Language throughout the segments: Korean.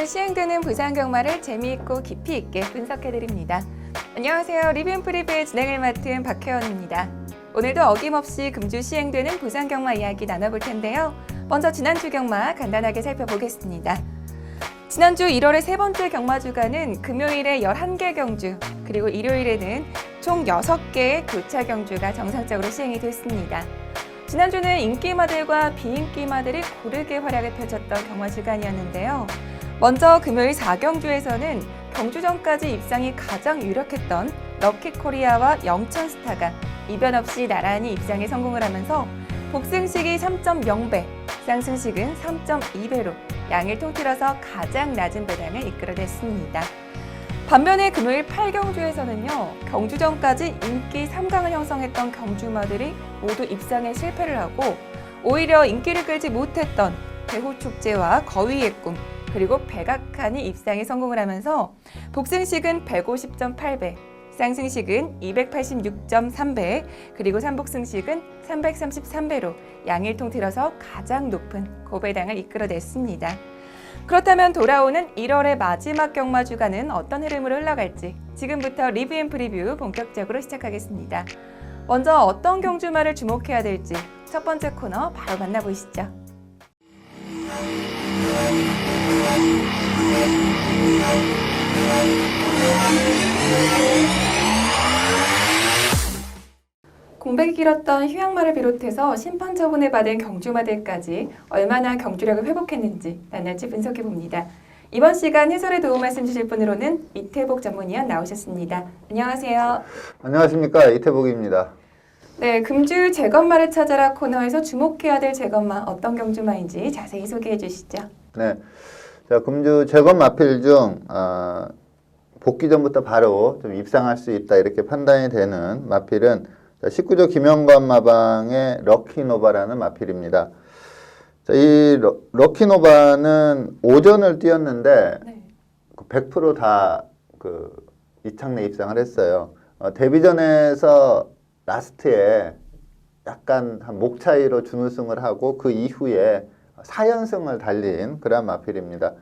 오늘 시행되는 부산 경마를 재미있고 깊이 있게 분석해드립니다. 안녕하세요. 리뷰앤프리뷰의 진행을 맡은 박혜원입니다. 오늘도 어김없이 금주 시행되는 부산 경마 이야기 나눠볼 텐데요. 먼저 지난주 경마 간단하게 살펴보겠습니다. 지난주 1월의 세 번째 경마 주간은 금요일에 11개 경주, 그리고 일요일에는 총 6개의 교차 경주가 정상적으로 시행이 됐습니다. 지난주는 인기마들과 비인기마들이 고르게 활약을 펼쳤던 경마 주간이었는데요. 먼저 금요일 4경주에서는 경주 전까지 입상이 가장 유력했던 럭키코리아와 영천스타가 이변 없이 나란히 입상에 성공을 하면서 복승식이 3.0배, 상승식은 3.2배로 양을 통틀어서 가장 낮은 배당을 이끌어냈습니다. 반면에 금요일 8경주에서는요, 경주 전까지 인기 3강을 형성했던 경주마들이 모두 입상에 실패를 하고 오히려 인기를 끌지 못했던 대호축제와 거위의 꿈, 그리고 백악한이 입상에 성공을 하면서 복승식은 150.8배, 상승식은 286.3배, 그리고 삼복승식은 333배로 양일 통틀어서 가장 높은 고배당을 이끌어냈습니다. 그렇다면 돌아오는 1월의 마지막 경마 주간은 어떤 흐름으로 흘러갈지 지금부터 리뷰앤프리뷰 본격적으로 시작하겠습니다. 먼저 어떤 경주마를 주목해야 될지 첫 번째 코너 바로 만나보시죠. 공백이 길었던 휴양마를 비롯해서 심판 처분을 받은 경주마들까지 얼마나 경주력을 회복했는지 낱낱이 분석해봅니다. 이번 시간 해설에 도움 말씀 주실 분으로는 이태복 전문위원 나오셨습니다. 안녕하세요. 안녕하십니까, 이태복입니다. 네, 금주 재건마를 찾아라 코너에서 주목해야 될 재건마 어떤 경주마인지 자세히 소개해 주시죠. 네, 자, 금주 재건 마필 중 복귀 전부터 바로 좀 입상할 수 있다 이렇게 판단이 되는 마필은 19조 김영관 마방의 럭키노바라는 마필입니다. 자, 이 럭키노바는 오전을 뛰었는데 네. 100% 다 이창내 입상을 했어요. 데뷔전에서 라스트에 약간 한 목 차이로 준우승을 하고 그 이후에 4연승을 달린 그런 마필입니다.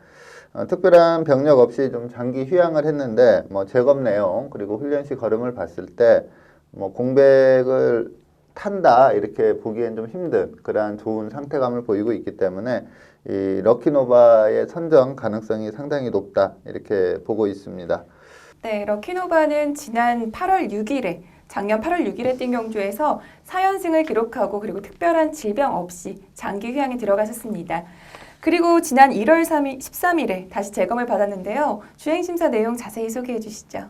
특별한 병력 없이 좀 장기 휴양을 했는데 제검 내용 그리고 훈련 시 걸음을 봤을 때 공백을 탄다 이렇게 보기엔 좀 힘든 그러한 좋은 상태감을 보이고 있기 때문에 이 럭키노바의 선정 가능성이 상당히 높다 이렇게 보고 있습니다. 네, 럭키노바는 지난 8월 6일에 작년 8월 6일에 뛴 경주에서 4연승을 기록하고 그리고 특별한 질병 없이 장기 휴양에 들어가셨습니다. 그리고 지난 1월 13일에 다시 재검을 받았는데요. 주행심사 내용 자세히 소개해 주시죠.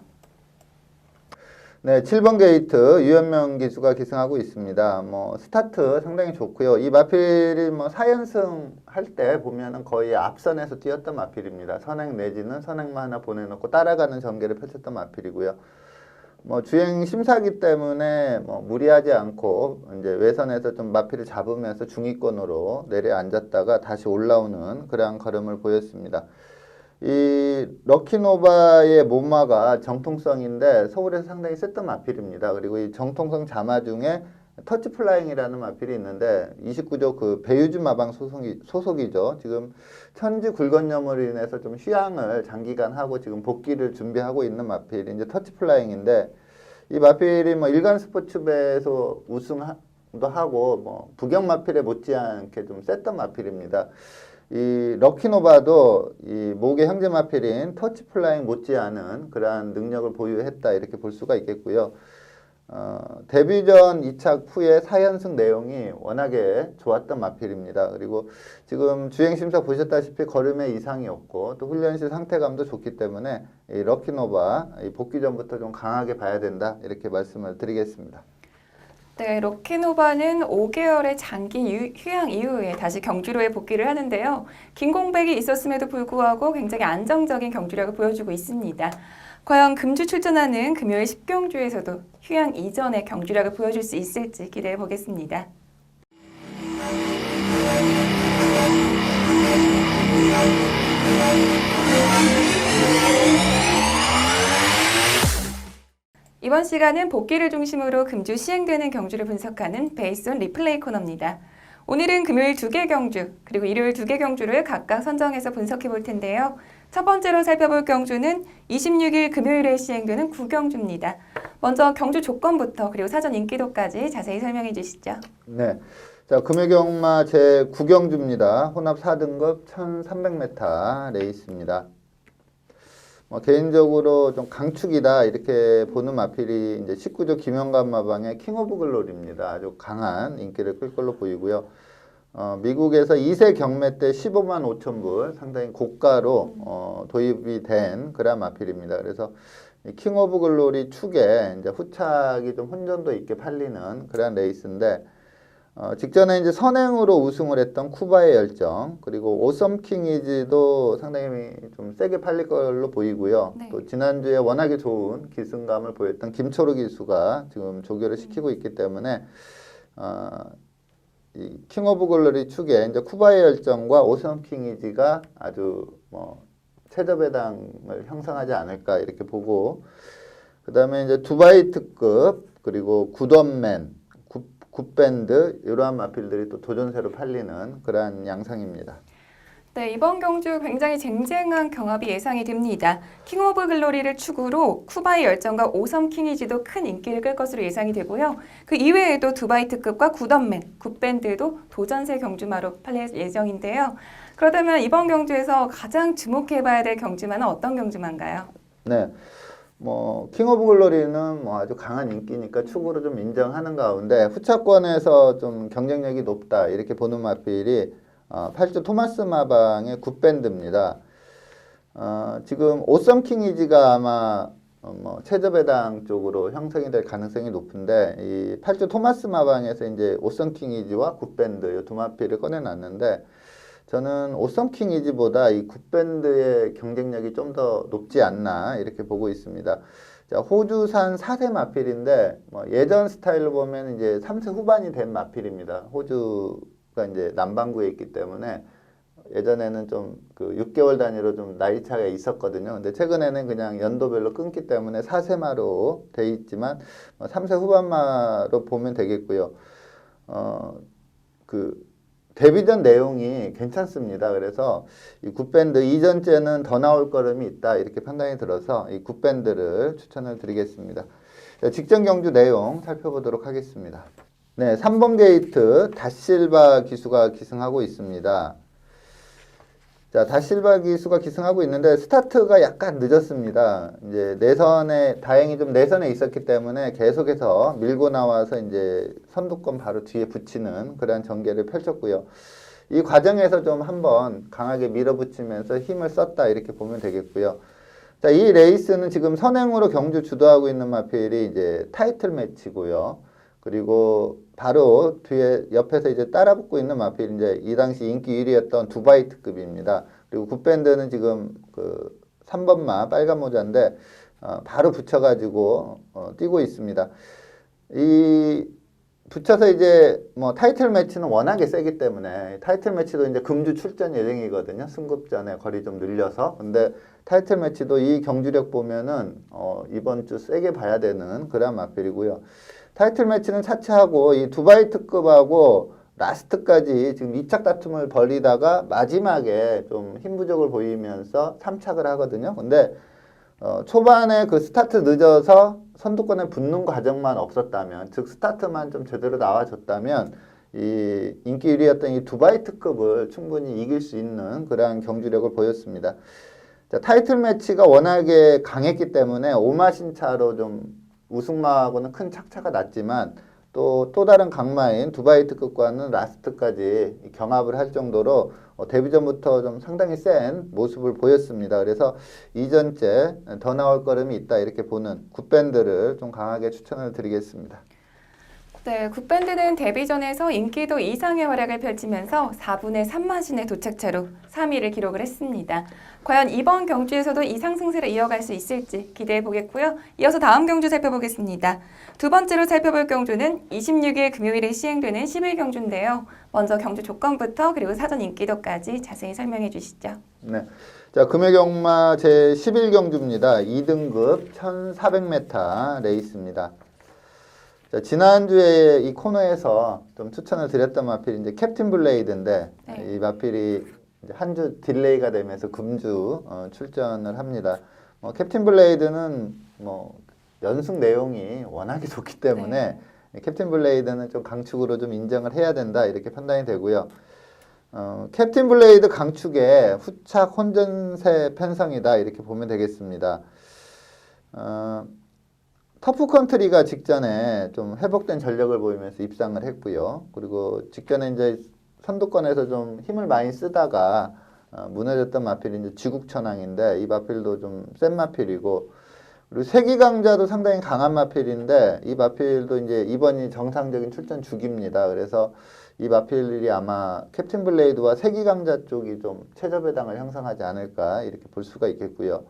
네, 7번 게이트 유현명 기수가 기승하고 있습니다. 스타트 상당히 좋고요. 이 마필이 4연승 할 때 보면은 거의 앞선에서 뛰었던 마필입니다. 선행 내지는 선행만 하나 보내놓고 따라가는 전개를 펼쳤던 마필이고요. 주행 심사기 때문에 무리하지 않고 이제 외선에서 좀 마필을 잡으면서 중위권으로 내려앉았다가 다시 올라오는 그러한 걸음을 보였습니다. 이 럭키노바의 몸마가 정통성인데 서울에서 상당히 셌던 마필입니다. 그리고 이 정통성 자마 중에 터치플라잉이라는 마필이 있는데 29조 그 배유준 마방 소속이죠. 지금 천지 굴건염으로 인해서 좀 휴양을 장기간 하고 지금 복귀를 준비하고 있는 마필이 이제 터치플라잉인데 이 마필이 일간 스포츠배에서 우승도 하고 부경 마필에 못지않게 좀 셌던 마필입니다. 이 럭키노바도 이 목의 형제 마필인 터치플라잉 못지않은 그러한 능력을 보유했다 이렇게 볼 수가 있겠고요. 데뷔전 2착 후에 4연승 내용이 워낙에 좋았던 마필입니다. 그리고 지금 주행심사 보셨다시피 걸음에 이상이 없고 또 훈련실 상태감도 좋기 때문에 이 럭키노바 복귀 전부터 좀 강하게 봐야 된다 이렇게 말씀을 드리겠습니다. 네, 럭키노바는 5개월의 장기 휴양 이후에 다시 경주로에 복귀를 하는데요. 긴 공백이 있었음에도 불구하고 굉장히 안정적인 경주력을 보여주고 있습니다. 과연 금주 출전하는 금요일 10경주에서도 휴양 이전의 경주력을 보여줄 수 있을지 기대해 보겠습니다. 이번 시간은 복귀를 중심으로 금주 시행되는 경주를 분석하는 베이스온 리플레이 코너입니다. 오늘은 금요일 2개 경주, 그리고 일요일 2개 경주를 각각 선정해서 분석해 볼 텐데요. 첫 번째로 살펴볼 경주는 26일 금요일에 시행되는 구경주입니다. 먼저 경주 조건부터 그리고 사전 인기도까지 자세히 설명해 주시죠. 네. 자, 금요경마 제9경주입니다. 혼합 4등급 1300m 레이스입니다. 개인적으로 좀 강축이다 이렇게 보는 마필이 이제 19조 김영감 마방의 킹 오브 글로리입니다. 아주 강한 인기를 끌 걸로 보이고요. 미국에서 2세 경매 때 15만 5천 불 상당히 고가로 도입이 된 그런 마필입니다. 그래서 킹 오브 글로리 축에 이제 후착이 좀 혼전도 있게 팔리는 그런 레이스인데 직전에 이제 선행으로 우승을 했던 쿠바의 열정 그리고 오썸 킹이지도 상당히 좀 세게 팔릴 걸로 보이고요. 네. 또 지난주에 워낙에 좋은 기승감을 보였던 김초루 기수가 지금 조교를 시키고 있기 때문에 이 킹 오브 글로리 축에 이제 쿠바의 열정과 오썸 킹이지가 아주 최저배당을 형성하지 않을까 이렇게 보고 그다음에 이제 두바이 특급 그리고 굿원맨 굿밴드 이러한 마필들이 또 도전세로 팔리는 그러한 양상입니다. 네, 이번 경주 굉장히 쟁쟁한 경합이 예상이 됩니다. 킹 오브 글로리를 축으로 쿠바의 열정과 오섬 킹이지도 큰 인기를 끌 것으로 예상이 되고요. 그 이외에도 두바이 특급과 굿원맨, 굿밴드도 도전세 경주마로 팔릴 예정인데요. 그렇다면 이번 경주에서 가장 주목해봐야 될 경주마는 어떤 경주마인가요? 네. 킹 오브 글로리는 아주 강한 인기니까 축으로 좀 인정하는 가운데 후차권에서 좀 경쟁력이 높다 이렇게 보는 마필이 8조 토마스 마방의 굿밴드입니다. 지금 오썸 킹이지가 아마 최저배당 쪽으로 형성이 될 가능성이 높은데 이 8조 토마스 마방에서 이제 오썸 킹이지와 굿밴드 이 두 마필을 꺼내놨는데 저는 오썸 킹이지보다 이 굿밴드의 경쟁력이 좀 더 높지 않나 이렇게 보고 있습니다. 자, 호주산 4세 마필인데 예전 스타일로 보면 이제 3세 후반이 된 마필입니다. 호주가 이제 남반구에 있기 때문에 예전에는 좀 그 6개월 단위로 좀 나이 차가 있었거든요. 근데 최근에는 그냥 연도별로 끊기 때문에 4세마로 돼 있지만 3세 후반마로 보면 되겠고요. 데뷔전 내용이 괜찮습니다. 그래서 이 굿밴드 이전째는 더 나올 걸음이 있다 이렇게 판단이 들어서 이 굿밴드를 추천을 드리겠습니다. 직전 경주 내용 살펴보도록 하겠습니다. 네, 3번 게이트 다실바 기수가 기승하고 있습니다. 자, 다실바 기수가 기승하고 있는데 스타트가 약간 늦었습니다. 이제 다행히 좀 내선에 있었기 때문에 계속해서 밀고 나와서 이제 선두권 바로 뒤에 붙이는 그런 전개를 펼쳤고요. 이 과정에서 좀 한번 강하게 밀어붙이면서 힘을 썼다 이렇게 보면 되겠고요. 자, 이 레이스는 지금 선행으로 경주 주도하고 있는 마필이 이제 타이틀 매치고요. 그리고 바로 뒤에 옆에서 이제 따라붙고 있는 마필이 이제 이 당시 인기 1위였던 두바이 특급입니다. 그리고 굿밴드는 지금 그 3번마 빨간 모자인데 바로 붙여가지고 뛰고 있습니다. 이 붙여서 이제 타이틀 매치는 워낙에 세기 때문에 타이틀 매치도 이제 금주 출전 예정이거든요. 승급전에 거리 좀 늘려서. 근데 타이틀 매치도 이 경주력 보면은 이번 주 세게 봐야 되는 그런 마필이고요. 타이틀 매치는 차치하고 이 두바이 특급하고 라스트까지 지금 2착 다툼을 벌이다가 마지막에 좀 힘 부족을 보이면서 3착을 하거든요. 근데 초반에 그 스타트 늦어서 선두권에 붙는 과정만 없었다면, 즉 스타트만 좀 제대로 나와줬다면 이 인기 1위였던 이 두바이 특급을 충분히 이길 수 있는 그러한 경주력을 보였습니다. 자, 타이틀 매치가 워낙에 강했기 때문에 오마신 차로 좀 우승마하고는 큰 착차가 났지만 또 다른 강마인 두바이 특급과는 라스트까지 경합을 할 정도로 데뷔전부터 좀 상당히 센 모습을 보였습니다. 그래서 이전째 더 나올 걸음이 있다 이렇게 보는 굿밴드를 좀 강하게 추천을 드리겠습니다. 네, 굿밴드는 데뷔전에서 인기도 이상의 활약을 펼치면서 4분의 3마신의 도착차로 3위를 기록을 했습니다. 과연 이번 경주에서도 이 상승세를 이어갈 수 있을지 기대해 보겠고요. 이어서 다음 경주 살펴보겠습니다. 두 번째로 살펴볼 경주는 26일 금요일에 시행되는 11경주인데요. 먼저 경주 조건부터 그리고 사전 인기도까지 자세히 설명해 주시죠. 네. 자, 금요경마 제11경주입니다. 2등급 1400m 레이스입니다. 자, 지난주에 이 코너에서 좀 추천을 드렸던 마필이 이제 캡틴 블레이드인데 이 마필이 이제 한 주 딜레이가 되면서 금주 출전을 합니다. 캡틴 블레이드는 뭐 연승 내용이 워낙에 좋기 때문에 캡틴 블레이드는 좀 강축으로 좀 인정을 해야 된다 이렇게 판단이 되고요. 캡틴 블레이드 강축의 후착 혼전세 편성이다 이렇게 보면 되겠습니다. 터프 컨트리가 직전에 좀 회복된 전력을 보이면서 입상을 했고요. 그리고 직전에 이제 선두권에서 좀 힘을 많이 쓰다가 무너졌던 마필이 이제 지국천왕인데 이 마필도 좀 센 마필이고 그리고 세기강자도 상당히 강한 마필인데 이 마필도 이제 이번이 정상적인 출전 주기입니다. 그래서 이 마필이 아마 캡틴 블레이드와 세기강자 쪽이 좀 최저배당을 형성하지 않을까 이렇게 볼 수가 있겠고요.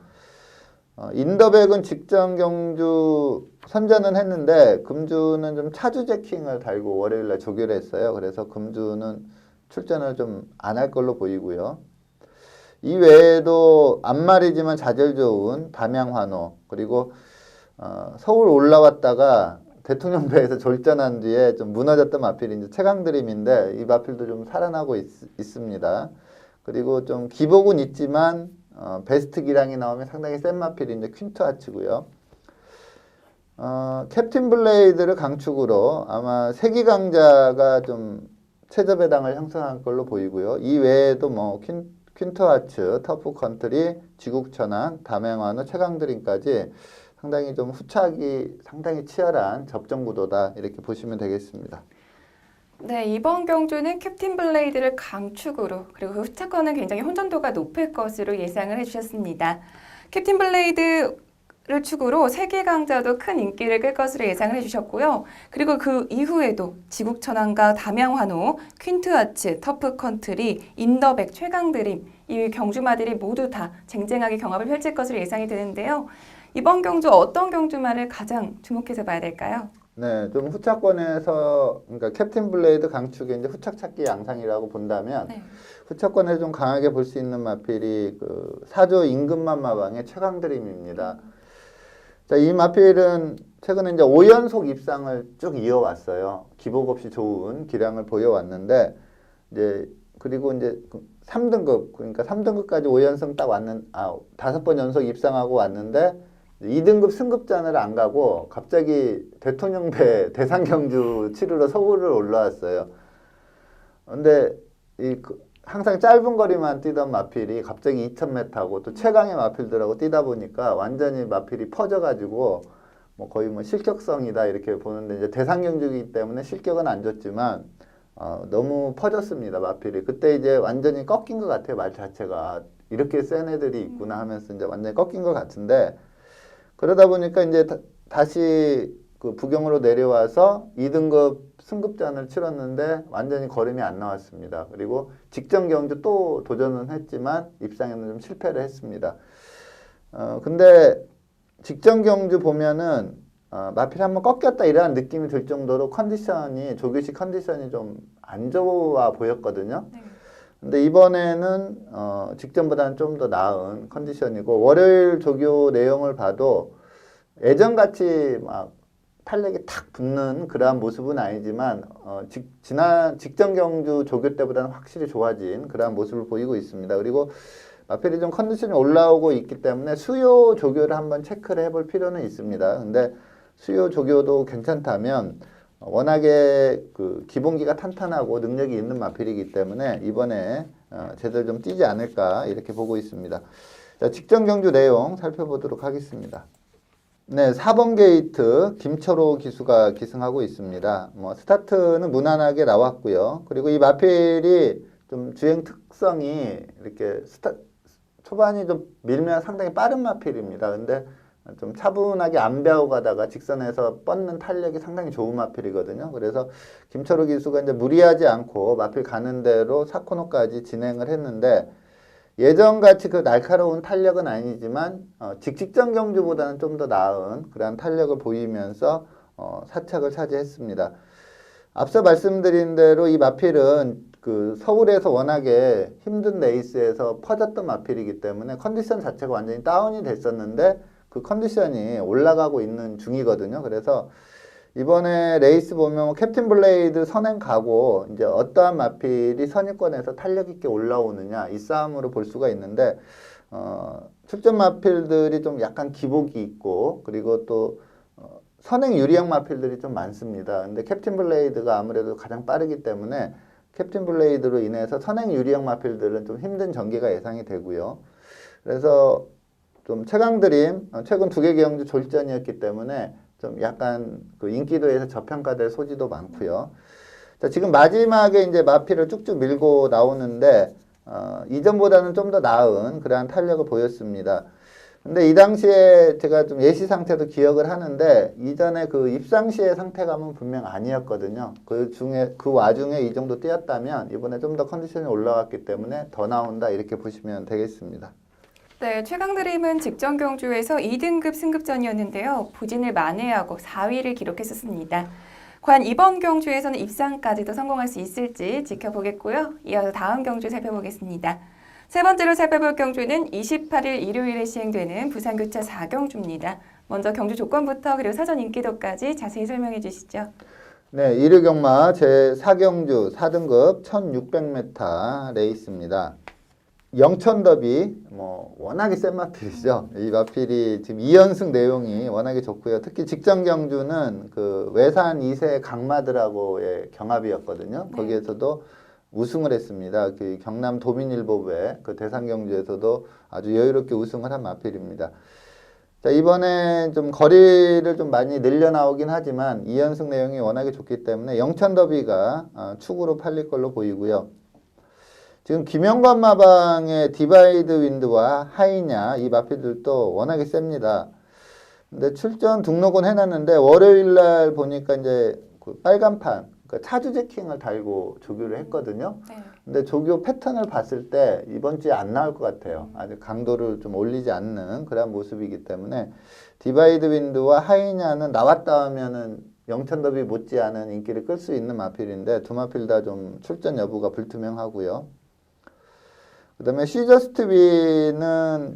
인더백은 직전 경주 선전은 했는데 금주는 좀 차주 제킹을 달고 월요일날 조교를 했어요. 그래서 금주는 출전을 좀 안 할 걸로 보이고요. 이 외에도 앞말이지만 자질 좋은 담양환호 그리고 서울 올라왔다가 대통령배에서 졸전한 뒤에 좀 무너졌던 마필이 이제 최강드림인데 이 마필도 좀 살아나고 있습니다. 그리고 좀 기복은 있지만 베스트 기량이 나오면 상당히 센 마필이 이제 퀸트하츠고요. 캡틴 블레이드를 강축으로 아마 세기강자가 좀 최저배당을 형성할 걸로 보이고요. 이 외에도 뭐 퀸트하츠, 터프 컨트리, 지국천왕, 담양환호, 최강드림까지 상당히 좀 후착이 상당히 치열한 접전 구도다 이렇게 보시면 되겠습니다. 네, 이번 경주는 캡틴 블레이드를 강축으로 그리고 그 후차권은 굉장히 혼전도가 높을 것으로 예상을 해주셨습니다. 캡틴 블레이드를 축으로 세계강자도 큰 인기를 끌 것으로 예상을 해주셨고요. 그리고 그 이후에도 지국천왕과 담양환호, 퀸트하츠, 터프컨트리, 인더백, 최강드림 이 경주마들이 모두 다 쟁쟁하게 경합을 펼칠 것으로 예상이 되는데요. 이번 경주 어떤 경주마를 가장 주목해서 봐야 될까요? 네, 좀 후차권에서 그러니까 캡틴 블레이드 강축의 이제 후착 찾기 양상이라고 본다면 후차권에 좀 강하게 볼 수 있는 마필이 그 사조 임금만 마방의 최강드림입니다. 자, 이 마필은 최근에 이제 5연속 입상을 쭉 이어왔어요. 기복 없이 좋은 기량을 보여왔는데 이제 그리고 이제 3등급 그러니까 3등급까지 5연승 딱 왔는 5번 연속 입상하고 왔는데 2등급 승급전을 안 가고 갑자기 대통령배 대상경주 치르러 서울을 올라왔어요. 근데 항상 짧은 거리만 뛰던 마필이 갑자기 2000m 타고 또 최강의 마필들하고 뛰다 보니까 완전히 마필이 퍼져가지고 뭐 거의 뭐 실격성이다 이렇게 보는데 이제 대상경주이기 때문에 실격은 안 줬지만 너무 퍼졌습니다 마필이. 그때 이제 완전히 꺾인 것 같아요. 말 자체가 이렇게 센 애들이 있구나 하면서 이제 완전히 꺾인 것 같은데 그러다 보니까 이제 다시 그 부경으로 내려와서 2등급 승급전을 치렀는데 완전히 걸음이 안 나왔습니다. 그리고 직전 경주 또 도전은 했지만 입상에는 좀 실패를 했습니다. 근데 직전 경주 보면은 마필 한번 꺾였다 이런 느낌이 들 정도로 컨디션이 조규식 컨디션이 좀 안 좋아 보였거든요. 근데 이번에는 직전보다는 좀 더 나은 컨디션이고 월요일 조교 내용을 봐도 예전같이 막 탄력이 탁 붙는 그러한 모습은 아니지만 지난 직전 경주 조교 때보다는 확실히 좋아진 그러한 모습을 보이고 있습니다. 그리고 마필이 좀 컨디션이 올라오고 있기 때문에 수요 조교를 한번 체크를 해볼 필요는 있습니다. 근데 수요 조교도 괜찮다면 워낙에 그 기본기가 탄탄하고 능력이 있는 마필이기 때문에 이번에 제대로 좀 뛰지 않을까 이렇게 보고 있습니다. 자, 직전 경주 내용 살펴보도록 하겠습니다. 네, 4번 게이트 김철호 기수가 기승하고 있습니다. 뭐 스타트는 무난하게 나왔고요. 그리고 이 마필이 좀 주행 특성이 이렇게 초반이 좀 밀면 상당히 빠른 마필입니다. 근데 좀 차분하게 안 배워 가다가 직선에서 뻗는 탄력이 상당히 좋은 마필이거든요. 그래서 김철호 기수가 이제 무리하지 않고 마필 가는 대로 4코너까지 진행을 했는데 예전같이 그 날카로운 탄력은 아니지만 직직전 경주보다는 좀 더 나은 그런 탄력을 보이면서 4착을 차지했습니다. 앞서 말씀드린 대로 이 마필은 그 서울에서 워낙에 힘든 레이스에서 퍼졌던 마필이기 때문에 컨디션 자체가 완전히 다운이 됐었는데 그 컨디션이 올라가고 있는 중이거든요. 그래서 이번에 레이스 보면 뭐 캡틴 블레이드 선행 가고 이제 어떠한 마필이 선입권에서 탄력 있게 올라오느냐 이 싸움으로 볼 수가 있는데 출전 마필들이 좀 약간 기복이 있고 그리고 또 선행 유리형 마필들이 좀 많습니다. 근데 캡틴 블레이드가 아무래도 가장 빠르기 때문에 캡틴 블레이드로 인해서 선행 유리형 마필들은 좀 힘든 전개가 예상이 되고요. 그래서 좀 최강드림 최근 2개 경주 졸전이었기 때문에 좀 약간 그 인기도에서 저평가될 소지도 많고요. 자, 지금 마지막에 이제 마필을 쭉쭉 밀고 나오는데 이전보다는 좀 더 나은 그러한 탄력을 보였습니다. 근데 이 당시에 제가 좀 예시 상태도 기억을 하는데 이전에 그 입상 시의 상태감은 분명 아니었거든요. 그 와중에 이 정도 뛰었다면 이번에 좀 더 컨디션이 올라왔기 때문에 더 나온다 이렇게 보시면 되겠습니다. 네, 최강드림은 직전 경주에서 2등급 승급전이었는데요. 부진을 만회하고 4위를 기록했었습니다. 과연 이번 경주에서는 입상까지도 성공할 수 있을지 지켜보겠고요. 이어서 다음 경주 살펴보겠습니다. 세 번째로 살펴볼 경주는 28일 일요일에 시행되는 부산교차 4경주입니다. 먼저 경주 조건부터 그리고 사전 인기도까지 자세히 설명해 주시죠. 네, 1위 경마 제4경주 4등급 1600m 레이스입니다. 영천더비 워낙에 센 마필이죠. 이 마필이 지금 2연승 내용이 워낙에 좋고요. 특히 직전 경주는 그 외산 2세 강마들하고의 경합이었거든요. 거기에서도 우승을 했습니다. 그 경남 도민일보부의 그 대상 경주에서도 아주 여유롭게 우승을 한 마필입니다. 자, 이번에 좀 거리를 좀 많이 늘려 나오긴 하지만 2연승 내용이 워낙에 좋기 때문에 영천더비가 축으로 팔릴 걸로 보이고요. 지금 김영관 마방의 디바이드 윈드와 하이냐 이 마필들도 워낙에 셉니다. 근데 출전 등록은 해놨는데 월요일 날 보니까 이제 그 빨간판 그러니까 차주 제킹을 달고 조교를 했거든요. 근데 조교 패턴을 봤을 때 이번 주에 안 나올 것 같아요. 아직 강도를 좀 올리지 않는 그런 모습이기 때문에 디바이드 윈드와 하이냐는 나왔다 하면은 영천더비 못지않은 인기를 끌 수 있는 마필인데 두 마필 다 좀 출전 여부가 불투명하고요. 그 다음에 시저스트비는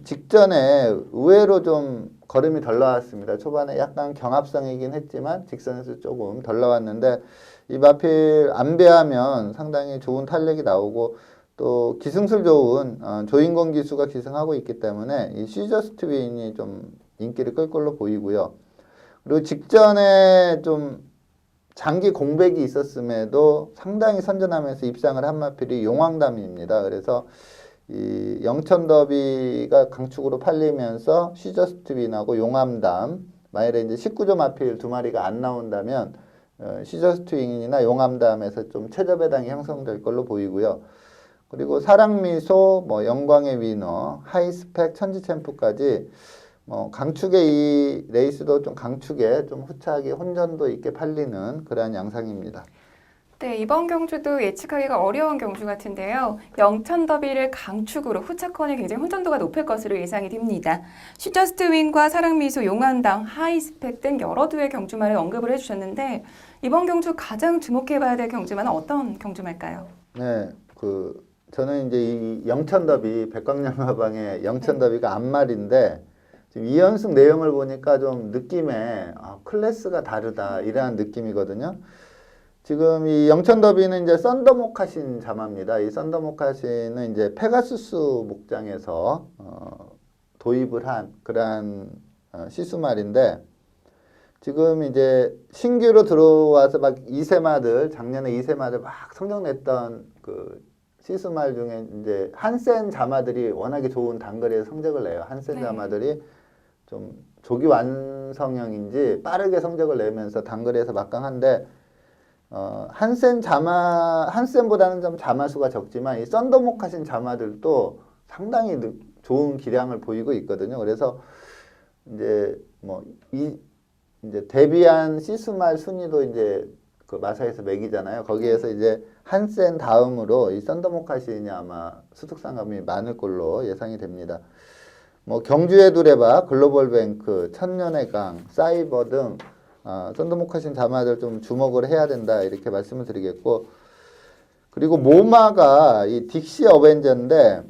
직전에 의외로 좀 걸음이 덜 나왔습니다. 초반에 약간 경합성이긴 했지만 직선에서 조금 덜 나왔는데 이 마필 안배하면 상당히 좋은 탄력이 나오고 또 기승술 좋은 조인권 기수가 기승하고 있기 때문에 이 시저스트빈이 좀 인기를 끌 걸로 보이고요. 그리고 직전에 좀 장기 공백이 있었음에도 상당히 선전하면서 입상을 한 마필이 용왕담입니다. 그래서 이 영천더비가 강축으로 팔리면서 시저스트빈하고 용암담 만약에 이제 19조 마필 두 마리가 안 나온다면 시저스트윈이나 용암담에서 좀 최저 배당이 형성될 걸로 보이고요. 그리고 사랑미소, 영광의 위너, 하이스펙, 천지챔프까지 강축의 이 레이스도 좀 강축에 좀 후차하게 혼전도 있게 팔리는 그러한 양상입니다. 네, 이번 경주도 예측하기가 어려운 경주 같은데요. 영천더비를 강축으로 후차권이 굉장히 혼전도가 높을 것으로 예상이 됩니다. 시저스트윈과 사랑미소, 용안당, 하이스펙 등 여러 두의 경주만을 언급을 해주셨는데 이번 경주 가장 주목해봐야 될 경주만은 어떤 경주말까요? 네, 저는 이제 이 영천더비 백광양마방의 영천더비가 앞말인데 지금 2연승 내용을 보니까 좀 느낌에 클래스가 다르다 이러한 느낌이거든요. 지금 이 영천더비는 이제 썬더모카신 자마입니다. 이 썬더모카신은 이제 페가수스 목장에서 도입을 한 그러한 시수말인데 지금 이제 신규로 들어와서 막 작년에 2세마들 막 성적냈던 그 시수말 중에 이제 한센 자마들이 워낙에 좋은 단거리에서 성적을 내요. 한센 자마들이 좀 조기 완성형인지 빠르게 성적을 내면서 단거리에서 막강한데 한센보다는 좀 자마 수가 적지만 이 썬더모카신 자마들도 상당히 좋은 기량을 보이고 있거든요. 그래서 이제 이제 데뷔한 시스말 순위도 이제 그 마사에서 매기잖아요. 거기에서 이제 한센 다음으로 이 썬더모카신이 아마 수특상감이 많을 걸로 예상이 됩니다. 경주의 두레바, 글로벌뱅크, 천년의 강, 사이버 등 썬더모카신 자마들 좀 주목을 해야 된다 이렇게 말씀을 드리겠고 그리고 모마가 이 딕시 어벤져인데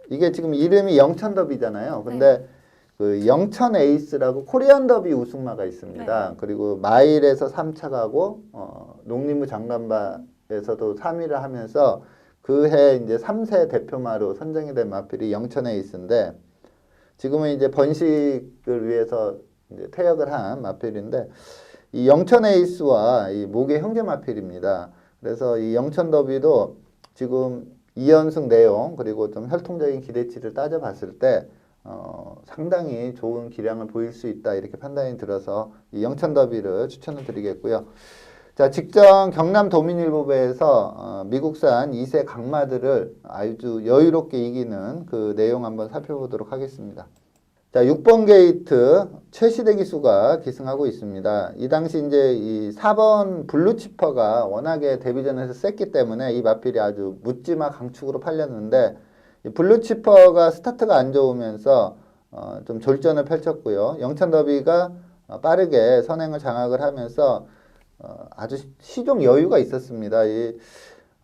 이게 지금 이름이 영천더비잖아요. 근데 그 영천 에이스라고 코리안 더비 우승마가 있습니다. 네. 그리고 마일에서 3차 가고 농림부 장관바에서도 3위를 하면서 그 해 이제 3세 대표마로 선정이 된 마필이 영천 에이스인데 지금은 이제 번식을 위해서 이제 퇴역을 한 마필인데 이 영천 에이스와 이 모계 형제 마필입니다. 그래서 이 영천 더비도 지금 2연승 내용 그리고 좀 혈통적인 기대치를 따져봤을 때 상당히 좋은 기량을 보일 수 있다 이렇게 판단이 들어서 이 영천 더비를 추천을 드리겠고요. 자, 직전 경남 도민일보배에서 미국산 2세 강마들을 아주 여유롭게 이기는 그 내용 한번 살펴보도록 하겠습니다. 자, 6번 게이트 최시대 기수가 기승하고 있습니다. 이 당시 이제 이 4번 블루치퍼가 워낙에 데뷔전에서 셌기 때문에 이 마필이 아주 묻지마 강축으로 팔렸는데 이 블루치퍼가 스타트가 안 좋으면서 좀 졸전을 펼쳤고요. 영천 더비가 빠르게 선행을 장악을 하면서 아주 시종 여유가 있었습니다. 이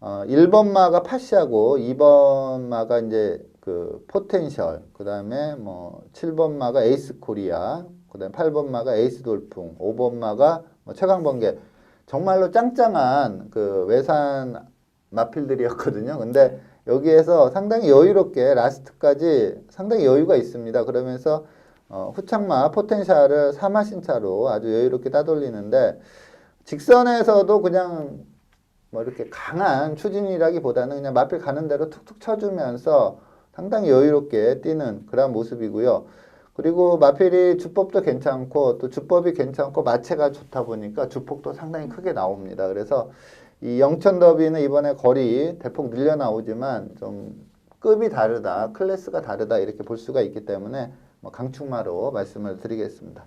1번마가 파시하고 2번마가 이제 그 포텐셜, 그 다음에 뭐 7번마가 에이스 코리아, 그 다음에 8번마가 에이스 돌풍, 5번마가 뭐 최강번개. 정말로 짱짱한 그 외산 마필들이었거든요. 근데 여기에서 상당히 여유롭게 라스트까지 상당히 여유가 있습니다. 그러면서 후창마 포텐셜을 3마신차로 아주 여유롭게 따돌리는데 직선에서도 그냥 뭐 이렇게 강한 추진이라기보다는 그냥 마필 가는 대로 툭툭 쳐주면서 상당히 여유롭게 뛰는 그런 모습이고요. 그리고 마필이 주법도 괜찮고 또 주법이 괜찮고 마체가 좋다 보니까 주폭도 상당히 크게 나옵니다. 그래서 이 영천 더비는 이번에 거리 대폭 늘려 나오지만 좀 급이 다르다, 클래스가 다르다 이렇게 볼 수가 있기 때문에 뭐 강축마로 말씀을 드리겠습니다.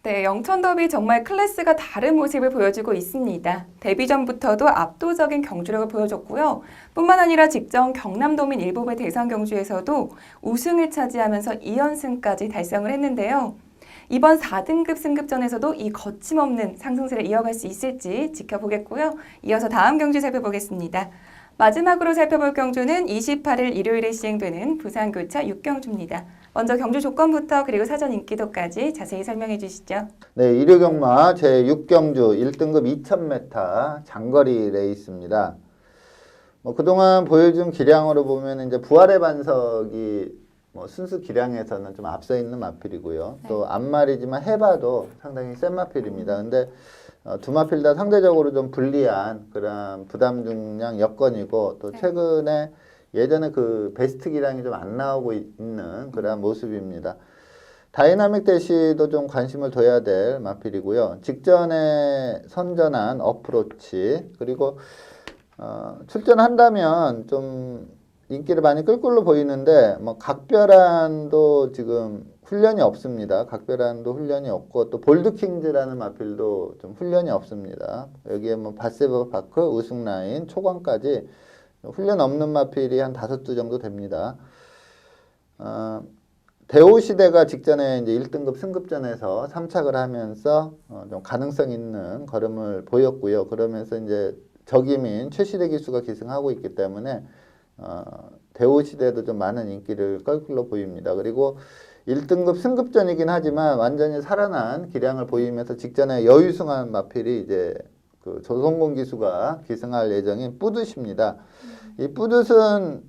네, 영천 더비 정말 클래스가 다른 모습을 보여주고 있습니다. 데뷔전부터도 압도적인 경주력을 보여줬고요. 뿐만 아니라 직전 경남도민 일보배 대상 경주에서도 우승을 차지하면서 2연승까지 달성을 했는데요. 이번 4등급 승급전에서도 이 거침없는 상승세를 이어갈 수 있을지 지켜보겠고요. 이어서 다음 경주 살펴보겠습니다. 마지막으로 살펴볼 경주는 28일 일요일에 시행되는 부산교차 6경주입니다. 먼저 경주 조건부터 그리고 사전 인기도까지 자세히 설명해 주시죠. 네, 일요경마 제6경주 1등급 2000m 장거리 레이스입니다. 뭐 그동안 보여준 기량으로 보면 이제 부활의 반석이 뭐 순수 기량에서는 좀 앞서 있는 마필이고요. 네. 또 앞마리지만 해봐도 상당히 센 마필입니다. 근데 두 마필 다 상대적으로 좀 불리한 그런 부담 중량 여건이고 또 네. 최근에 예전에 그 베스트 기량이 좀 안 나오고 있는 그런 모습입니다. 다이나믹 대시도 좀 관심을 둬야 될 마필이고요. 직전에 선전한 어프로치 그리고 출전한다면 좀 인기를 많이 끌 걸로 보이는데 뭐 각별한도 지금 훈련이 없습니다. 각별한도 훈련이 없고 또 볼드킹즈라는 마필도 좀 훈련이 없습니다. 여기에 뭐 바세버 파크, 우승라인, 초광까지 훈련 없는 마필이 한 5두 정도 됩니다. 대호시대가 직전에 이제 1등급 승급전에서 3착을 하면서 좀 가능성 있는 걸음을 보였고요. 그러면서 이제 적임인 최시대 기수가 기승하고 있기 때문에 대호시대도 좀 많은 인기를 끌 걸로 보입니다. 그리고 1등급 승급전이긴 하지만 완전히 살아난 기량을 보이면서 직전에 여유승한 마필이 이제 그 조성공 기수가 기승할 예정인 뿌듯입니다. 이 뿌듯은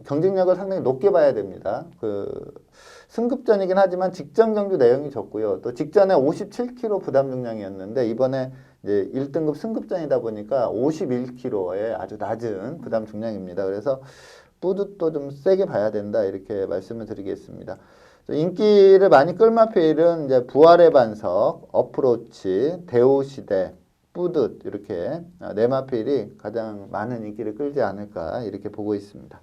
경쟁력을 상당히 높게 봐야 됩니다. 그 승급전이긴 하지만 직전 경주 내용이 좋고요. 또 직전에 57kg 부담 중량이었는데 이번에 이제 1등급 승급전이다 보니까 51kg의 아주 낮은 부담 중량입니다. 그래서 뿌듯도 좀 세게 봐야 된다 이렇게 말씀을 드리겠습니다. 인기를 많이 끌 마필은 이제 부활의 반석, 어프로치, 대호시대, 뿌듯 이렇게 네 마필이 가장 많은 인기를 끌지 않을까 이렇게 보고 있습니다.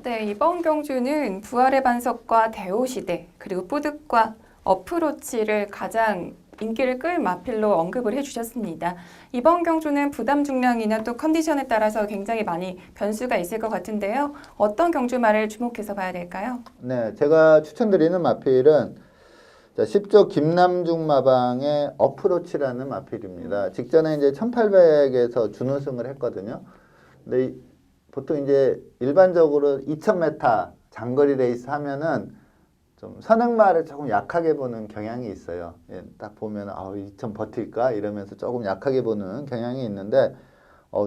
네, 이번 경주는 부활의 반석과 대호시대 그리고 뿌듯과 어프로치를 가장 인기를 끌 마필로 언급을 해주셨습니다. 이번 경주는 부담 중량이나 또 컨디션에 따라서 굉장히 많이 변수가 있을 것 같은데요. 어떤 경주마를 주목해서 봐야 될까요? 네, 제가 추천드리는 마필은 10조 김남중 마방의 어프로치라는 마필입니다. 직전에 이제 1800에서 준우승을 했거든요. 근데 보통 이제 일반적으로 2000m 장거리 레이스 하면은 좀 선행마를 조금 약하게 보는 경향이 있어요. 예, 딱 보면 2천 버틸까 이러면서 조금 약하게 보는 경향이 있는데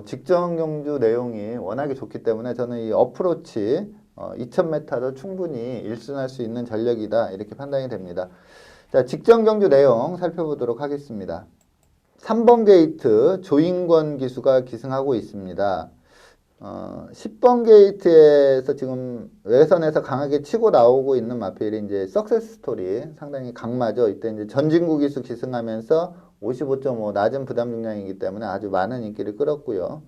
직전 경주 내용이 워낙에 좋기 때문에 저는 이 어프로치 2000m도 충분히 1순할 수 있는 전력이다 이렇게 판단이 됩니다. 자, 직전 경주 내용 살펴보도록 하겠습니다. 3번 게이트 조인권 기수가 기승하고 있습니다. 10번 게이트에서 지금 외선에서 강하게 치고 나오고 있는 마필이 이제 석세스 스토리 상당히 강마죠. 이때 이제 전진구 기수 기승하면서 55.5 낮은 부담 중량이기 때문에 아주 많은 인기를 끌었고요.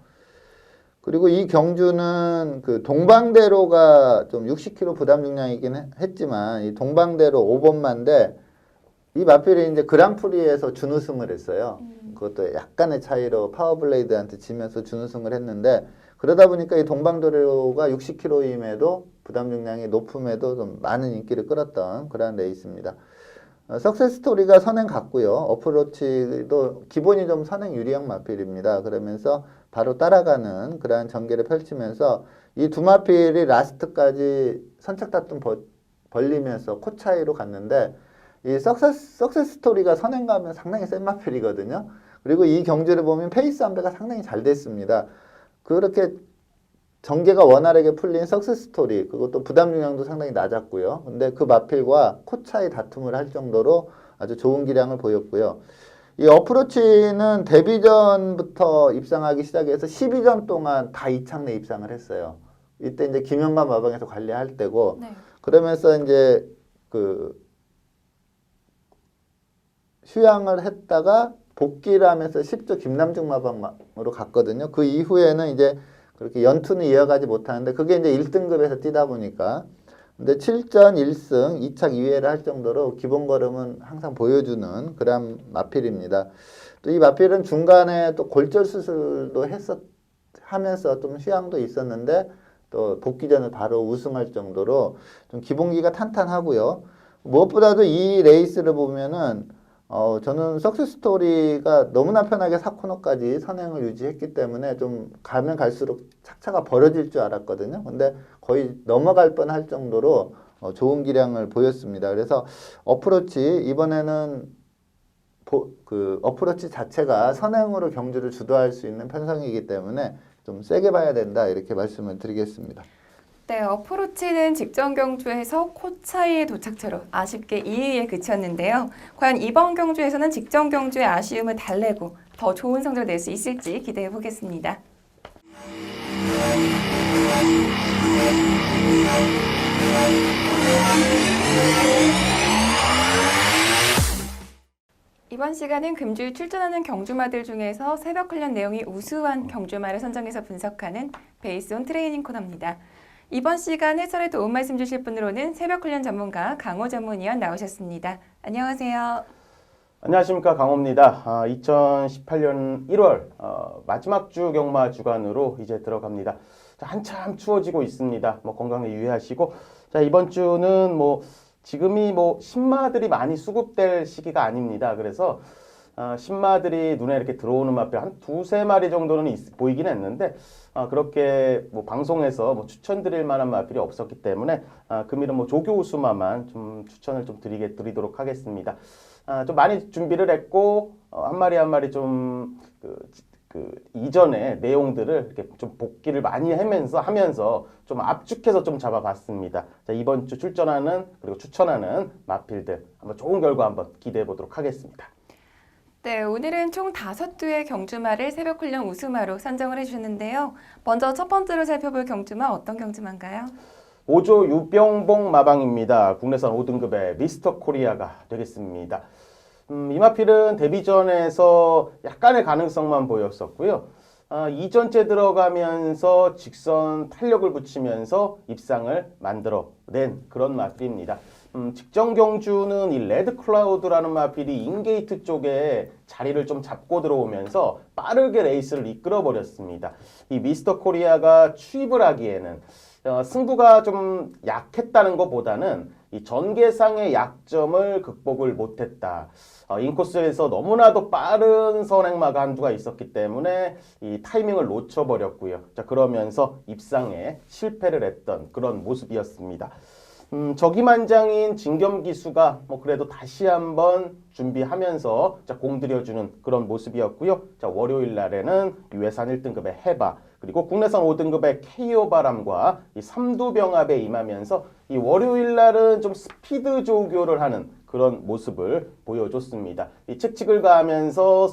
그리고 이 경주는 그 동방대로가 좀 60kg 부담 중량이긴 했지만 이 동방대로 5번만데 이 마필이 이제 그랑프리에서 준우승을 했어요. 그것도 약간의 차이로 파워블레이드한테 지면서 준우승을 했는데 그러다 보니까 이 동방도로가 60km임에도 부담 중량이 높음에도 좀 많은 인기를 끌었던 그런 레이스입니다. 석세스 스토리가 선행 같고요. 어프로치도 기본이 좀 선행 유리형 마필입니다. 그러면서 바로 따라가는 그러한 전개를 펼치면서 이 두 마필이 라스트까지 선착 다툼 벌리면서 코 차이로 갔는데 이 석세스 스토리가 선행 가면 상당히 센 마필이거든요. 그리고 이 경주를 보면 페이스 안배가 상당히 잘 됐습니다. 그렇게 전개가 원활하게 풀린 석세스 스토리 그것도 부담 중량도 상당히 낮았고요. 근데 그 마필과 코 차이 다툼을 할 정도로 아주 좋은 기량을 보였고요. 이 어프로치는 데뷔전부터 입상하기 시작해서 12전 동안 다 이창내 입상을 했어요. 이때 이제 김영관 마방에서 관리할 때고 네. 그러면서 이제 그 휴양을 했다가 복귀를 하면서 10조 김남중 마방으로 갔거든요. 그 이후에는 이제 그렇게 연투는 이어가지 못하는데 그게 이제 1등급에서 뛰다 보니까 근데 7전 1승 2착 2회를 할 정도로 기본 걸음은 항상 보여주는 그런 마필입니다. 또 이 마필은 중간에 또 골절 수술도 하면서 좀 휴양도 있었는데 또 복귀 전에 바로 우승할 정도로 좀 기본기가 탄탄하고요. 무엇보다도 이 레이스를 보면은 저는 석세스 스토리가 너무나 편하게 4코너까지 선행을 유지했기 때문에 좀 가면 갈수록 착차가 벌어질 줄 알았거든요. 근데 거의 넘어갈 뻔할 정도로 좋은 기량을 보였습니다. 그래서 어프로치 이번에는 그 어프로치 자체가 선행으로 경주를 주도할 수 있는 편성이기 때문에 좀 세게 봐야 된다 이렇게 말씀을 드리겠습니다. 네, 어프로치는 직전 경주에서 코 차이의 도착체로 아쉽게 2위에 그쳤는데요. 과연 이번 경주에서는 직전 경주의 아쉬움을 달래고 더 좋은 성적을 낼 수 있을지 기대해 보겠습니다. 이번 시간은 금주에 출전하는 경주마들 중에서 새벽 훈련 내용이 우수한 경주마를 선정해서 분석하는 베이스온 트레이닝 코너입니다. 이번 시간 해설에 도움 말씀 주실 분으로는 새벽 훈련 전문가 강호 전문위원 나오셨습니다. 안녕하세요. 안녕하십니까, 강호입니다. 2018년 1월 마지막 주 경마 주간으로 이제 들어갑니다. 자, 한참 추워지고 있습니다. 건강에 유의하시고 자, 이번 주는 지금이 신마들이 많이 수급될 시기가 아닙니다. 그래서 신마들이 눈에 이렇게 들어오는 마필 한 두세 마리 정도는 보이긴 했는데 그렇게 방송에서 추천드릴 만한 마필이 없었기 때문에 금일은 조교 우수마만 좀 추천을 좀 드리도록 하겠습니다. 좀 많이 준비를 했고 한 마리 한 마리 좀 이전에 내용들을 이렇게 좀 복기를 많이 하면서 좀 압축해서 좀 잡아봤습니다. 자, 이번 주 출전하는 그리고 추천하는 마필들 한번 좋은 결과 한번 기대해 보도록 하겠습니다. 네, 오늘은 총 5두의 경주마를 새벽 훈련 우수마로 선정을 해주셨는데요. 먼저 첫 번째로 살펴볼 경주마 어떤 경주마인가요? 5조 유병봉 마방입니다. 국내선 5등급의 미스터 코리아가 되겠습니다. 이 마필은 데뷔전에서 약간의 가능성만 보였었고요. 2전째 들어가면서 직선 탄력을 붙이면서 입상을 만들어낸 그런 마필입니다. 직전 경주는 이 레드 클라우드라는 마필이 인게이트 쪽에 자리를 좀 잡고 들어오면서 빠르게 레이스를 이끌어 버렸습니다. 이 미스터 코리아가 추입을 하기에는 승부가 좀 약했다는 것보다는 이 전개상의 약점을 극복을 못했다. 인코스에서 너무나도 빠른 선행마가 한두가 있었기 때문에 이 타이밍을 놓쳐버렸고요. 자, 그러면서 입상에 실패를 했던 그런 모습이었습니다. 저기만장인 진겸 기수가 뭐 그래도 다시 한번 준비하면서 자, 공들여주는 그런 모습이었고요. 자, 월요일 날에는 유해산 1등급의 해바 그리고 국내산 5등급의 KO 바람과 이 삼두병합에 임하면서 이 월요일 날은 좀 스피드 조교를 하는 그런 모습을 보여줬습니다. 이 책칙을 가하면서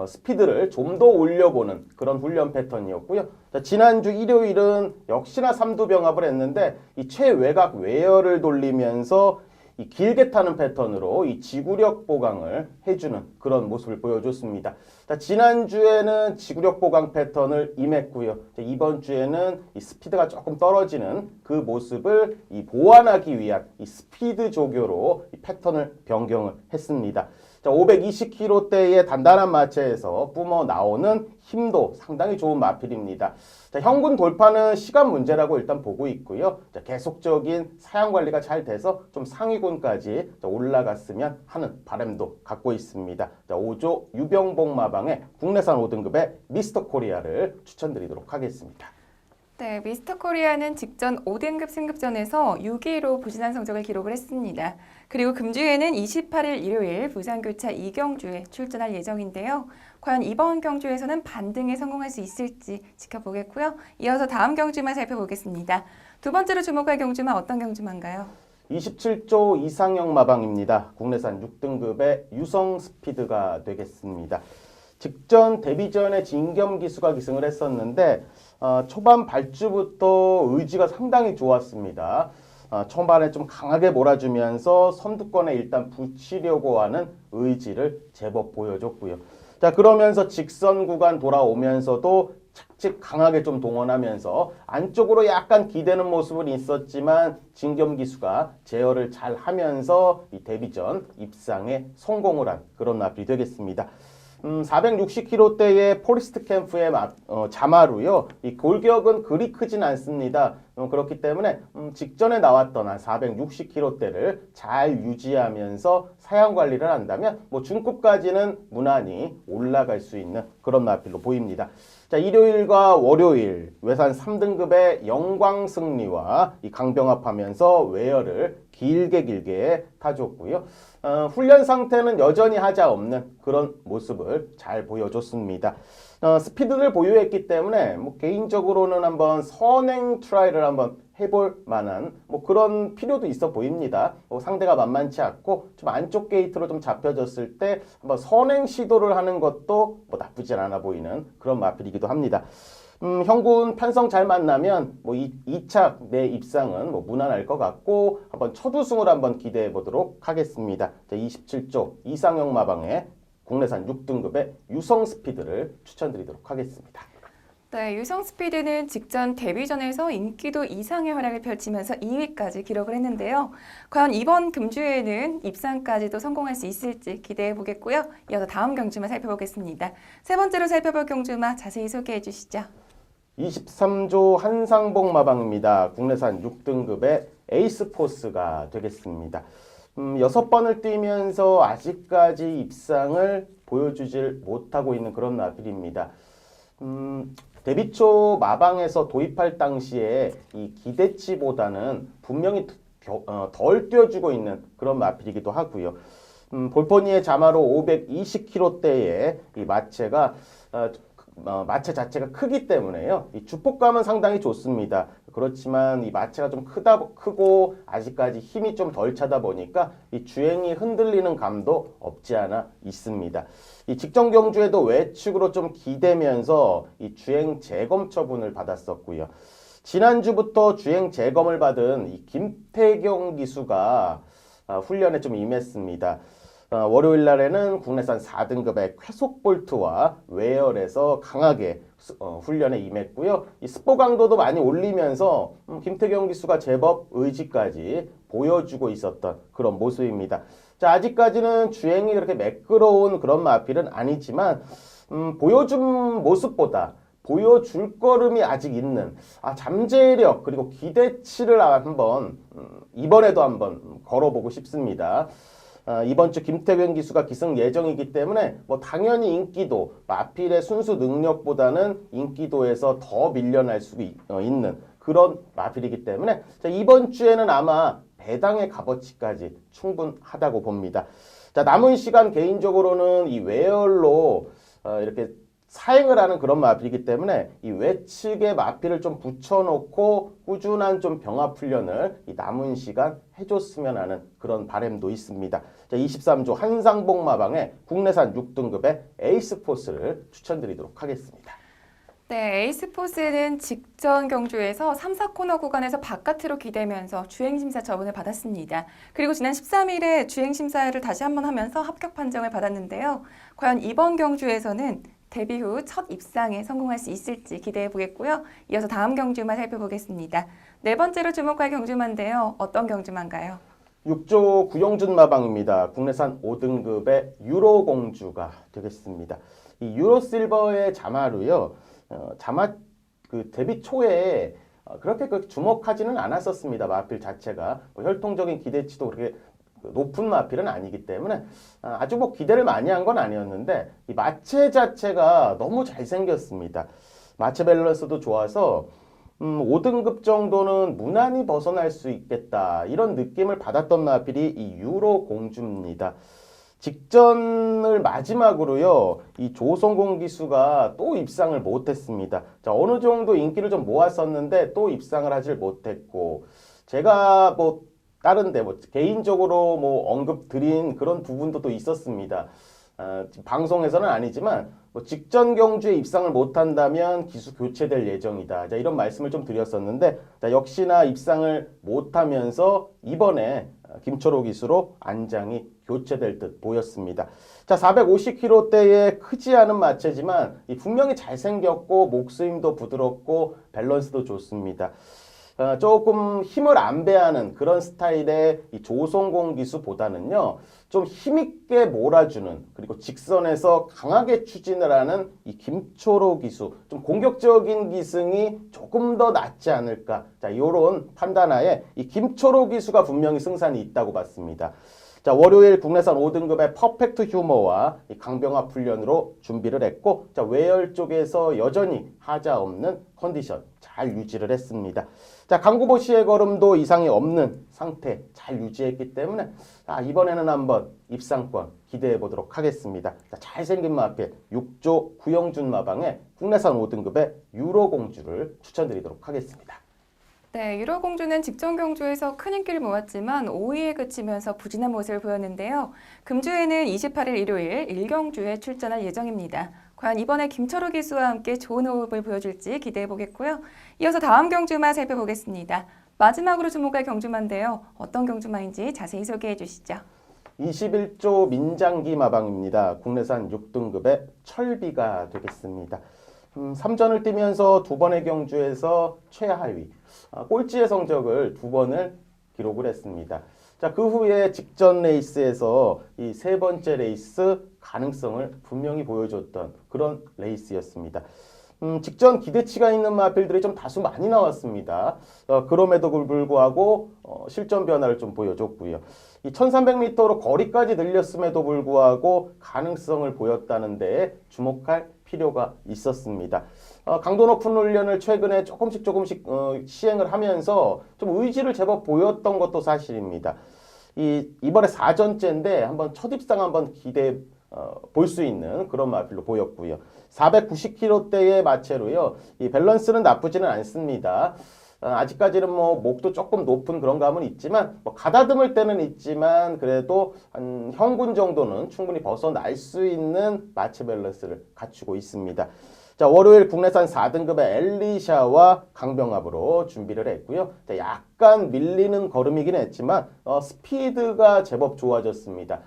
스피드를 좀 더 올려보는 그런 훈련 패턴이었고요. 자, 지난주 일요일은 역시나 삼두병합을 했는데 이 최외곽 외열을 돌리면서 이 길게 타는 패턴으로 이 지구력 보강을 해주는 그런 모습을 보여줬습니다. 자, 지난주에는 지구력 보강 패턴을 임했고요. 자, 이번 주에는 이 스피드가 조금 떨어지는 그 모습을 이 보완하기 위한 이 스피드 조교로 이 패턴을 변경을 했습니다. 자, 520kg대의 단단한 마체에서 뿜어 나오는 힘도 상당히 좋은 마필입니다. 자, 현군 돌파는 시간 문제라고 일단 보고 있고요. 자, 계속적인 사양 관리가 잘 돼서 좀 상위군까지 올라갔으면 하는 바람도 갖고 있습니다. 자, 5조 유병복 마방의 국내산 5등급의 미스터 코리아를 추천드리도록 하겠습니다. 네, 미스터 코리아는 직전 5등급 승급전에서 6위로 부진한 성적을 기록을 했습니다. 그리고 금주에는 28일 일요일 부산교차 2경주에 출전할 예정인데요. 과연 이번 경주에서는 반등에 성공할 수 있을지 지켜보겠고요. 이어서 다음 경주만 살펴보겠습니다. 두 번째로 주목할 경주만 어떤 경주만가요? 27조 이상형 마방입니다. 국내산 6등급의 유성 스피드가 되겠습니다. 직전 데뷔전에 진겸 기수가 기승을 했었는데 초반 발주부터 의지가 상당히 좋았습니다. 초반에 좀 강하게 몰아주면서 선두권에 일단 붙이려고 하는 의지를 제법 보여줬고요. 자, 그러면서 직선 구간 돌아오면서도 착직 강하게 좀 동원하면서 안쪽으로 약간 기대는 모습은 있었지만 진겸 기수가 제어를 잘 하면서 이 데뷔전 입상에 성공을 한 그런 나필이 되겠습니다. 460kg대의 포리스트 캠프의 자마루요. 이 골격은 그리 크진 않습니다. 그렇기 때문에 직전에 나왔던 한 460kg대를 잘 유지하면서 사양 관리를 한다면 뭐 중급까지는 무난히 올라갈 수 있는 그런 마필로 보입니다. 자, 일요일과 월요일 외산 3등급의 영광 승리와 이 강병합하면서 외열을 길게 타줬고요. 훈련 상태는 여전히 하자 없는 그런 모습을 잘 보여줬습니다. 스피드를 보유했기 때문에 뭐 개인적으로는 한번 선행 트라이를 한번 해볼 만한 뭐 그런 필요도 있어 보입니다. 상대가 만만치 않고 좀 안쪽 게이트로 좀 잡혀졌을 때 한번 선행 시도를 하는 것도 뭐 나쁘진 않아 보이는 그런 마필이기도 합니다. 형군 편성 잘 만나면 뭐 2차 내 입상은 뭐 무난할 것 같고 한번 첫 우승을 한번 기대해 보도록 하겠습니다. 자, 27조 이상형 마방의 국내산 6등급의 유성 스피드를 추천드리도록 하겠습니다. 네, 유성 스피드는 직전 데뷔전에서 인기도 이상의 활약을 펼치면서 2위까지 기록을 했는데요. 과연 이번 금주에는 입상까지도 성공할 수 있을지 기대해 보겠고요. 이어서 다음 경주만 살펴보겠습니다. 세 번째로 살펴볼 경주만 자세히 소개해 주시죠. 23조 한상봉 마방입니다. 국내산 6등급의 에이스포스가 되겠습니다. 6번을 뛰면서 아직까지 입상을 보여주질 못하고 있는 그런 나필입니다. 데뷔 초 마방에서 도입할 당시에 이 기대치보다는 분명히 덜 뛰어주고 있는 그런 마필이기도 하고요. 볼포니의 자마로 520kg대의 이 마체가 마체 자체가 크기 때문에요. 이 주폭감은 상당히 좋습니다. 그렇지만 이 마체가 좀 크고 아직까지 힘이 좀 덜 차다 보니까 이 주행이 흔들리는 감도 없지 않아 있습니다. 이 직전 경주에도 외측으로 좀 기대면서 이 주행 재검 처분을 받았었고요. 지난주부터 주행 재검을 받은 이 김태경 기수가 훈련에 좀 임했습니다. 월요일 날에는 국내산 4등급의 쾌속 볼트와 외열에서 강하게 훈련에 임했고요. 이 스포 강도도 많이 올리면서 김태경 기수가 제법 의지까지 보여주고 있었던 그런 모습입니다. 자, 아직까지는 주행이 그렇게 매끄러운 그런 마필은 아니지만 보여준 모습보다 보여줄 걸음이 아직 있는 잠재력 그리고 기대치를 한번 이번에도 한번 걸어보고 싶습니다. 이번 주 김태경 기수가 기승 예정이기 때문에 뭐 당연히 인기도 마필의 순수 능력보다는 인기도에서 더 밀려날 수 있는 그런 마필이기 때문에 자, 이번 주에는 아마 배당의 값어치까지 충분하다고 봅니다. 자, 남은 시간 개인적으로는 이 외열로 이렇게 사행을 하는 그런 마필이기 때문에 이 외측에 마필을 좀 붙여놓고 꾸준한 좀 병합 훈련을 이 남은 시간 해줬으면 하는 그런 바람도 있습니다. 자, 23조 한상봉 마방의 국내산 6등급의 에이스포스를 추천드리도록 하겠습니다. 네, 에이스포스는 직전 경주에서 3, 4코너 구간에서 바깥으로 기대면서 주행심사 처분을 받았습니다. 그리고 지난 13일에 주행심사를 다시 한번 하면서 합격 판정을 받았는데요. 과연 이번 경주에서는 데뷔 후 첫 입상에 성공할 수 있을지 기대해 보겠고요. 이어서 다음 경주만 살펴보겠습니다. 네 번째로 주목할 경주만인데요. 어떤 경주만가요? 6조 구영준 마방입니다. 국내산 5등급의 유로 공주가 되겠습니다. 이 유로 실버의 자마로요. 자마 그 데뷔 초에 그렇게 주목하지는 않았었습니다. 마필 자체가 뭐 혈통적인 기대치도 그렇게 높은 마필은 아니기 때문에 아주 뭐 기대를 많이 한 건 아니었는데 이 마체 자체가 너무 잘생겼습니다. 마체 밸런스도 좋아서 5등급 정도는 무난히 벗어날 수 있겠다 이런 느낌을 받았던 마필이 이 유로 공주입니다. 직전을 마지막으로요, 이 조성공 기수가 또 입상을 못했습니다. 자, 어느 정도 인기를 좀 모았었는데 또 입상을 하질 못했고, 제가 뭐 다른데 뭐 개인적으로 뭐 언급 드린 그런 부분도 또 있었습니다. 방송에서는 아니지만 뭐 직전 경주에 입상을 못한다면 기수 교체될 예정이다. 자, 이런 말씀을 좀 드렸었는데 자, 역시나 입상을 못하면서 이번에 김철호 기수로 안장이 교체될 듯 보였습니다. 자, 450kg대의 크지 않은 마체지만 분명히 잘생겼고 목스임도 부드럽고 밸런스도 좋습니다. 조금 힘을 안배하는 그런 스타일의 이 조성공 기수보다는요, 좀 힘있게 몰아주는, 그리고 직선에서 강하게 추진을 하는 이 김초로 기수, 좀 공격적인 기승이 조금 더 낫지 않을까. 자, 요런 판단하에 이 김초로 기수가 분명히 승산이 있다고 봤습니다. 자, 월요일 국내산 5등급의 퍼펙트 휴머와 이 강병합 훈련으로 준비를 했고, 자, 외열 쪽에서 여전히 하자 없는 컨디션 잘 유지를 했습니다. 자, 강구보시의 걸음도 이상이 없는 상태 잘 유지했기 때문에 이번에는 한번 입상권 기대해 보도록 하겠습니다. 자, 잘생긴 마필 6조 구영준 마방의 국내산 5등급의 유로 공주를 추천드리도록 하겠습니다. 네, 유로 공주는 직전 경주에서 큰 인기를 모았지만 5위에 그치면서 부진한 모습을 보였는데요. 금주에는 28일 일요일 1경주에 출전할 예정입니다. 과연 이번에 김철호 기수와 함께 좋은 호흡을 보여줄지 기대해 보겠고요. 이어서 다음 경주만 살펴보겠습니다. 마지막으로 주목할 경주만인데요. 어떤 경주만인지 자세히 소개해 주시죠. 21조 민장기 마방입니다. 국내산 6등급의 철비가 되겠습니다. 3전을 뛰면서 2번의 경주에서 최하위, 꼴찌의 성적을 2번을 기록을 했습니다. 자, 그 후에 직전 레이스에서 이 3번째 레이스 가능성을 분명히 보여줬던 그런 레이스였습니다. 직전 기대치가 있는 마필들이 좀 다수 많이 나왔습니다. 그럼에도 불구하고 실전 변화를 좀 보여줬고요. 이 1300m로 거리까지 늘렸음에도 불구하고 가능성을 보였다는 데에 주목할 필요가 있었습니다. 강도 높은 훈련을 최근에 조금씩 시행을 하면서 좀 의지를 제법 보였던 것도 사실입니다. 이번에 4전째인데 한번 첫 입상 한번 기대해 볼 수 있는 그런 마필로 보였고요. 490kg대의 마체로요. 이 밸런스는 나쁘지는 않습니다. 아직까지는 뭐 목도 조금 높은 그런 감은 있지만 뭐 가다듬을 때는 있지만 그래도 한 형군 정도는 충분히 벗어날 수 있는 마체 밸런스를 갖추고 있습니다. 자, 월요일 국내산 4등급의 엘리샤와 강병합으로 준비를 했고요. 자, 약간 밀리는 걸음이긴 했지만 스피드가 제법 좋아졌습니다.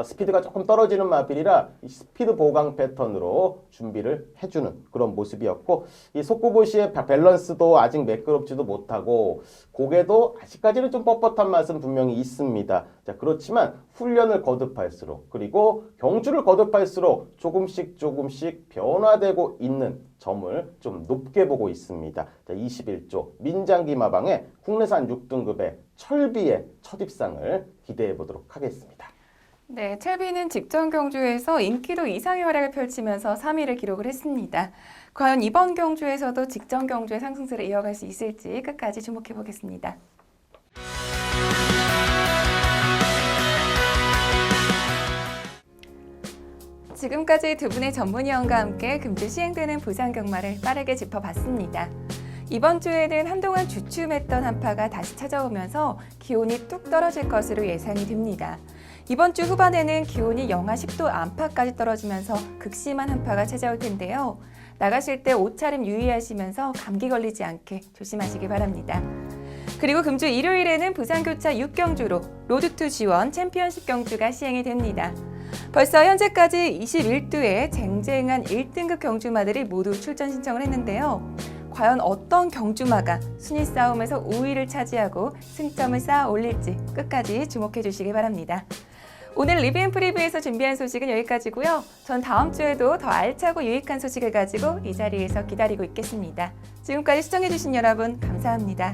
스피드가 조금 떨어지는 마필이라 이 스피드 보강 패턴으로 준비를 해주는 그런 모습이었고, 이 속구보시의 밸런스도 아직 매끄럽지도 못하고 고개도 아직까지는 좀 뻣뻣한 맛은 분명히 있습니다. 자, 그렇지만 훈련을 거듭할수록 그리고 경주를 거듭할수록 조금씩 변화되고 있는 점을 좀 높게 보고 있습니다. 자, 21조 민장기 마방의 국내산 6등급의 철비의 첫 입상을 기대해 보도록 하겠습니다. 네, 첼비는 직전 경주에서 인기도 이상의 활약을 펼치면서 3위를 기록을 했습니다. 과연 이번 경주에서도 직전 경주의 상승세를 이어갈 수 있을지 끝까지 주목해 보겠습니다. 지금까지 두 분의 전문위원과 함께 금주 시행되는 부산 경마를 빠르게 짚어봤습니다. 이번 주에는 한동안 주춤했던 한파가 다시 찾아오면서 기온이 뚝 떨어질 것으로 예상이 됩니다. 이번 주 후반에는 기온이 영하 10도 안팎까지 떨어지면서 극심한 한파가 찾아올 텐데요. 나가실 때 옷차림 유의하시면서 감기 걸리지 않게 조심하시기 바랍니다. 그리고 금주 일요일에는 부산교차 6경주로 로드2 G1 챔피언십 경주가 시행이 됩니다. 벌써 현재까지 21두의 쟁쟁한 1등급 경주마들이 모두 출전 신청을 했는데요. 과연 어떤 경주마가 순위 싸움에서 우위를 차지하고 승점을 쌓아 올릴지 끝까지 주목해 주시기 바랍니다. 오늘 리뷰앤프리뷰에서 준비한 소식은 여기까지고요. 전 다음 주에도 더 알차고 유익한 소식을 가지고 이 자리에서 기다리고 있겠습니다. 지금까지 시청해 주신 여러분 감사합니다.